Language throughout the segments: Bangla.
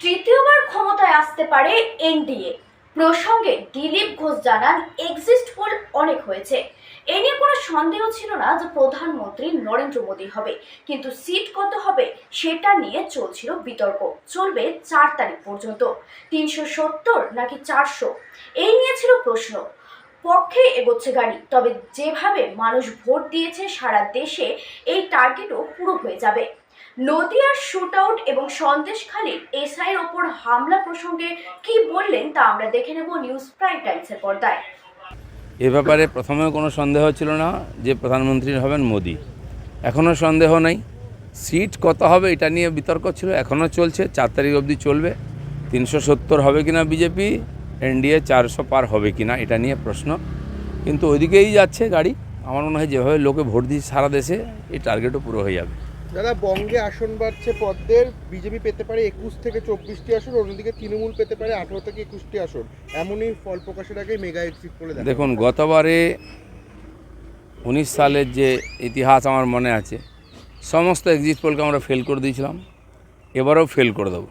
তৃতীয়বার ক্ষমতায় আসতে পারে এনডিএ প্রসঙ্গে দিলীপ ঘোষ জানান এক্সিট পোল অনেক হয়েছে। এ নিয়ে কোনো সন্দেহ ছিল না যে প্রধানমন্ত্রী নরেন্দ্র মোদী হবে, কিন্তু সিট কত হবে সেটা নিয়ে চলছিল বিতর্ক। চলবে 4 তারিখ পর্যন্ত। 370 নাকি 400 এই নিয়ে ছিল প্রশ্ন। পক্ষে এগোচ্ছে গাড়ি, তবে যেভাবে মানুষ ভোট দিয়েছে সারা দেশে এই টার্গেটও পুরো হয়ে যাবে। নদিয়ার শুট আউট এবং সন্দেশখালীর এসআইয়ের ওপর হামলা প্রসঙ্গে কি বললেন তা আমরা দেখে নেব নিউজ প্রাইম টাইমসের পর্দায়। এ ব্যাপারে প্রথমেও কোনো সন্দেহ ছিল না যে প্রধানমন্ত্রী হবেন মোদি। এখনও সন্দেহ নেই। সিট কত হবে এটা নিয়ে বিতর্ক ছিল, এখনও চলছে। 4 তারিখ অবধি চলবে। 370 হবে কিনা বিজেপি, এনডিএ 400 পার হবে কিনা এটা নিয়ে প্রশ্ন, কিন্তু ওইদিকেই যাচ্ছে গাড়ি। আমার মনে হয় যেভাবে লোকে ভোট দিচ্ছে সারা দেশে, এই টার্গেটও পুরো হয়ে যাবে। দাদা, বঙ্গে আসন বাড়ছে পদ্মের, বিজেপি পেতে পারে 21 থেকে 24টি আসন, অন্যদিকে তৃণমূল পেতে পারে 18 থেকে 21টি আসন। এমনই ফল প্রকাশের আগে মেগা এক্সিট পোলে দেখুন, গতবারে 19 সালের যে ইতিহাস আমার মনে আছে, সমস্ত এক্সিট পোলকে আমরা ফেল করে দিয়েছিলাম। এবারেও ফেল করে দেবো।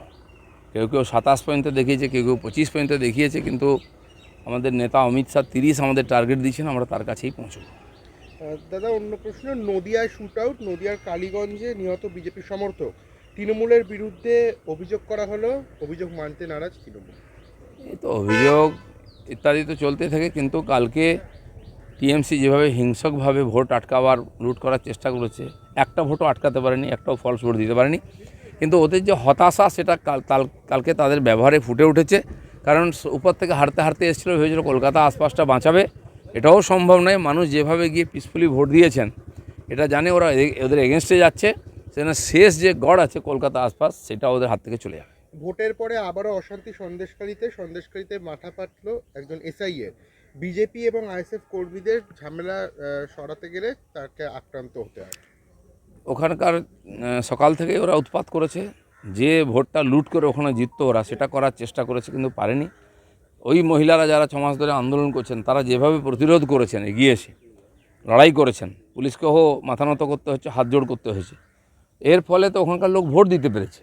কেউ কেউ 27 পর্যন্ত দেখিয়েছে, কেউ কেউ 25 পর্যন্ত দেখিয়েছে, কিন্তু আমাদের নেতা অমিত শাহ 30 আমাদের টার্গেট দিয়েছেন, আমরা তার কাছেই পৌঁছব। দাদা, অন্য প্রশ্ন, নদিয়ায় শুট আউট, নদিয়ার কালীগঞ্জে নিহত বিজেপি সমর্থক, তৃণমূলের বিরুদ্ধে অভিযোগ করা হলো, অভিযোগ মানতে নারাজ তৃণমূল। এই তো অভিযোগ ইত্যাদি তো চলতে থাকে, কিন্তু কালকে টিএমসি যেভাবে হিংসকভাবে ভোট আটকাবার, লুট করার চেষ্টা করেছে, একটা ভোটও আটকাতে পারেনি, একটাও ফলস ভোট দিতে পারেনি। কিন্তু ওদের যে হতাশা সেটা কালকে তাদের ব্যবহারে ফুটে উঠেছে। কারণ উপর থেকে হারতে হারতে এসেছিলো, ভেবেছিল কলকাতা আশপাশটা বাঁচাবে। এটাও সম্ভব নয়। মানুষ যেভাবে গিয়ে পিসফুলি ভোট দিয়েছেন, এটা জানে ওরা ওদের এগেনস্টে যাচ্ছে, সেখানে শেষ যে গড় আছে কলকাতা আশপাশ, সেটা ওদের হাত থেকে চলে যাবে। ভোটের পরে আবারও অশান্তি সন্দেশকারীতে মাথা পাতল একজন এসআইয়ের। বিজেপি এবং আইএসএফ কর্মীদের ঝামেলা সরাতে গেলে তাকে আক্রান্ত হতে হয়। ওখানকার সকাল থেকে ওরা উৎপাত করেছে। যে ভোটটা লুট করে ওখানে জিততো ওরা, সেটা করার চেষ্টা করেছে, কিন্তু পারেনি। ওই মহিলারা যারা 6 মাস ধরে আন্দোলন করছেন, তারা যেভাবে প্রতিরোধ করেছেন, এগিয়ে এসে লড়াই করেছেন, পুলিশকেও মাথা নত করতে হচ্ছে, হাত জোড় করতে হয়েছে। এর ফলে তো ওখানকার লোক ভোট দিতে পেরেছে,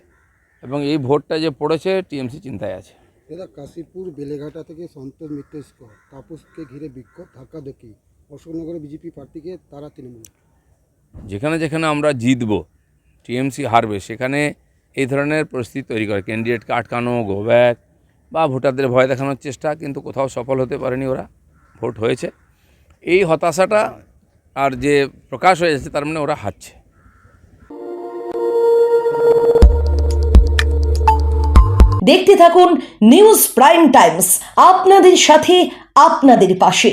এবং এই ভোটটা যে পড়েছে, টিএমসি চিন্তায় আছে। দাদা, কাশীপুর বেলেঘাটা থেকে সন্তোষ মিত্র স্কোয়ার তাপসকে ঘিরে বিক্ষোভ, ধাক্কাধাক্কি, অশোকনগরে বিজেপি প্রার্থীকে তারা তৃণমূল। যেখানে যেখানে আমরা জিতব, টিএমসি হারবে, সেখানে এই ধরনের পরিস্থিতি তৈরি করে, ক্যান্ডিডেটকে আটকানো, গোব্যাক বা ভোটারদের ভয় দেখানোর চেষ্টা, কিন্তু কোথাও সফল হতে পারেনি ওরা। ভোট হয়েছে। এই হতাশাটা আর যে প্রকাশ হয়ে যাচ্ছে, তার মানে ওরা হারছে। দেখতে থাকুন নিউজ প্রাইম টাইমস, আপনাদের সাথে, আপনাদের পাশে।